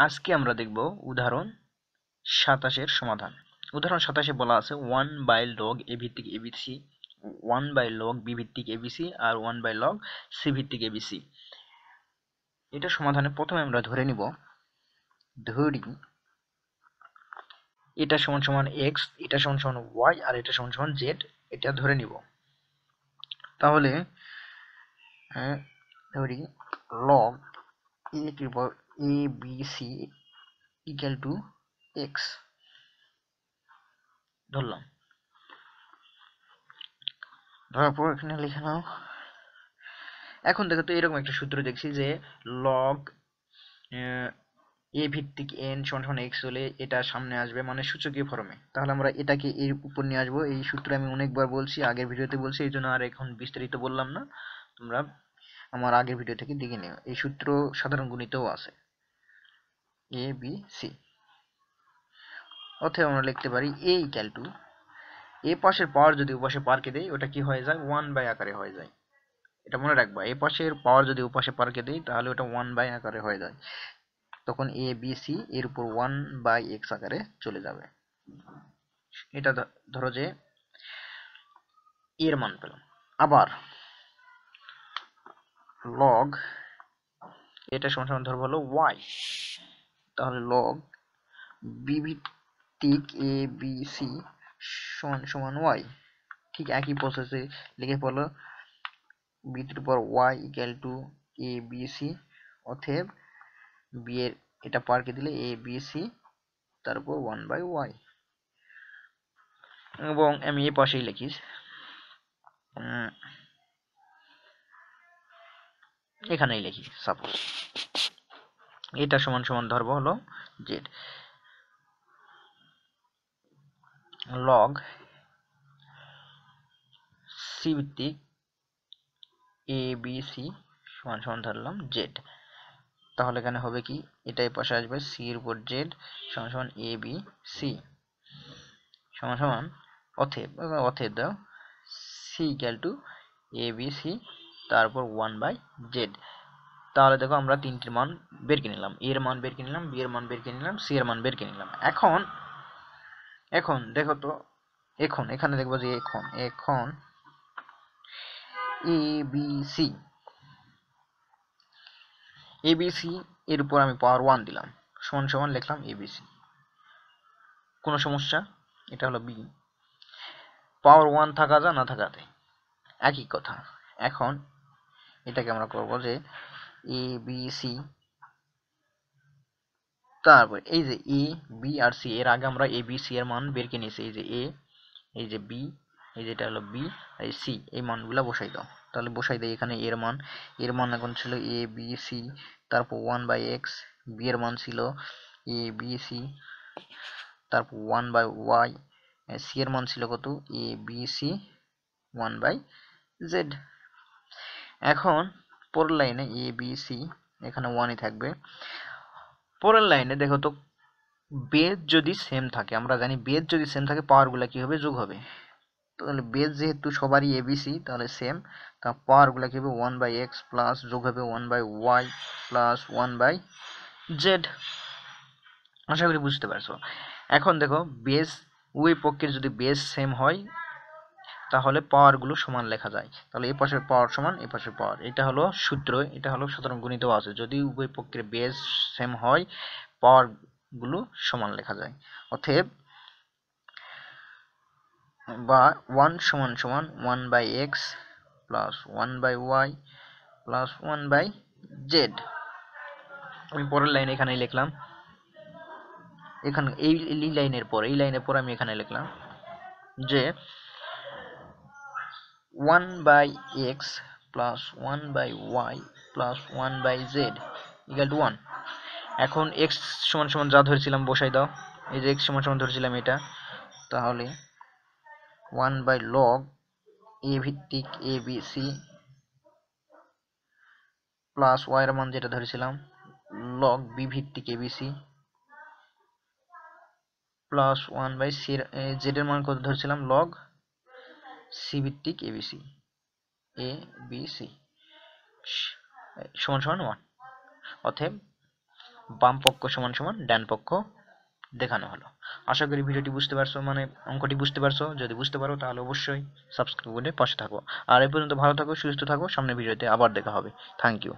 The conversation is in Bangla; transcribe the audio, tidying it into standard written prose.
আজকে আমরা দেখব উদাহরণ 27 এর সমাধান। উদাহরণ 27 বলা আছে 1 বাই লগ a ভিত্তিক abc, 1 বাই লগ b ভিত্তিক abc আর 1 বাই লগ c ভিত্তিক abc। এটা সমাধানে প্রথমে আমরা ধরি এটা সমান সমান x, এটা সমান সমান y আর এটা সমান সমান z। এটা ধরে নিব। তাহলে ধরি log abc equal to x ধরলাম। ধরার পর এখানে লিখে নাও। এখন দেখো তো এরকম একটা সূত্র দেখছি যে লগ এ ভিত্তিক এন সমান সমান এক্স হলে এটা সামনে আসবে, মানে সূচকীয় ফর্মে। তাহলে আমরা এটাকে এর উপর নিয়ে আসবো। এই সূত্র আমি অনেকবার বলছি, আগের ভিডিওতে বলছি, এই জন্য আর এখন বিস্তারিত বললাম না। তোমরা আমার আগের ভিডিও থেকে দেখে নিও। এই সূত্র সাধারণ গণিতেও আছে, এ বি সি। অতএব আমরা লিখতে পারি এ ইকুয়াল টু, এ পাশের পাওয়ার যদি ওপাশে পারকে দেই ওটা কি হয়ে যায়, 1 বাই আকারে হয়ে যায়। এটা মনে রাখবা, এ পাশের পাওয়ার যদি ওপাশে পারকে দেই তাহলে ওটা 1 বাই আকারে হয়ে যায়। তখন এ বি সি এর উপর 1 বাই এক্স আকারে চলে যাবে। এটা ধরো যে এর মান পেলাম। আবার লগ এটা সমান সমান ধরবো হলো ওয়াই। তাহলে লগ বি ভিত্তিক এ বি সি সমান সমান ওয়াই। ঠিক একই প্রসেসে লিখে পড়লো B to power Y equal to A B C. অতএব বি এর এটা পারকে দিলে এ বি সি তারপর 1 বাই ওয়াই। এবং আমি এ পাশেই লিখিস এখানেই লিখি সাপোজ এটা সমান সমান ধরবো হলো জেড। লগ সি ভিত্তিক এ বি সি সমান সমান ধরলাম জেড। তাহলে এখানে হবে কি, এটাই পাশে আসবে সি এর উপর জেড সমান সমান এ বি সি সমান সমান অতএব দাও C equal to A B C তারপর 1 বাই জেড। তাহলে দেখো আমরা তিনটির মান বের করে নিলাম, এর মান বের করে নিলাম, বি এর মান বের করে নিলাম, সি এর মান বের করে নিলাম। এখন দেখো তো, এখন এখানে দেখবো যে এখন এবিসি এবিসি এর উপর আমি পাওয়ার 1 দিলাম, সমান সমান লিখলাম এবিসি। কোনো সমস্যা? এটা হলো বি। পাওয়ার 1 থাকা যা না থাকাতে একই কথা। এখন এটাকে আমরা করব যে এ বি সি, তারপর এই যে এ বি আর সি, এর আগে আমরা এ বি সি এর মান বের করে নিয়েছি। এই যে এ, এই যে বি, এই যেটা হলো বি, এই সি, এই মানগুলা বসাই দাও। তাহলে বসাই দেয় এখানে এর মান এখন ছিল এ বি সি তারপর 1 বাই এক্স। বি এর মান ছিল এ বি সি তারপর 1 বাই ওয়াই। সি এর মান ছিল কত, এ বি সি 1 বাই জেড। এখন পরের লাইনে এ বি সি এখানে 1ই থাকবে। পরের লাইনে দেখো তো বেজ যদি সেম থাকে, আমরা জানি বেজ যদি সেম থাকে পাওয়ারগুলো কি হবে, যোগ হবে। তাহলে বেজ যেহেতু সবারই এবিসি তাহলে সেম, তা পাওয়ারগুলো কি হবে 1 বাই এক্স প্লাস যোগ হবে 1 by Y plus 1 by Z. আশা করি বুঝতে পারছো। এখন দেখো বেজ উভয় পক্ষের যদি বেজ সেম হয় তাহলে পাওয়ারগুলো সমান লেখা যায়। তাহলে এই পাশের পাওয়ার সমান এই পাশের পাওয়ার, এটা হলো সূত্র, এটা হলো সাধারণ গণিতেও আছে। যদি উভয় পক্ষের বেজ সেম হয় পাওয়ারগুলো সমান লেখা যায়। অতএব বা 1 সমান সমান 1 by X plus 1 by Y plus 1 by Z. আমি পরের লাইন এখানে লিখলাম, এখানে এই লাইনের পর আমি এখানে লিখলাম যে 1 by X plus 1 by Y plus 1 by Z equal to 1। এখন এক্স সমান সমান যা ধরেছিলাম বসাই দাও। এই যে এক্স সমান সমান ধরেছিলাম এটা, তাহলে 1 বাই লগ এ ভিত্তিক A B C plus Y এর মান যেটা ধরেছিলাম লগ বি ভিত্তিক A B C plus 1 by C Z এর মান কত ধরেছিলাম, লগ সি ভিত্তিক এ বি সি সমান সমান 1। অতএব বাম পক্ষ সমান সমান ডান পক্ষ দেখানো হলো। আশা করি ভিডিওটি বুঝতে পারছো, মানে অঙ্কটি বুঝতে পারছো। যদি বুঝতে পারো তাহলে অবশ্যই সাবস্ক্রাইব করে পাশে থাকো। আর এই পর্যন্ত ভালো থাকো, সুস্থ থাকো, সামনের ভিডিওতে আবার দেখা হবে। Thank you.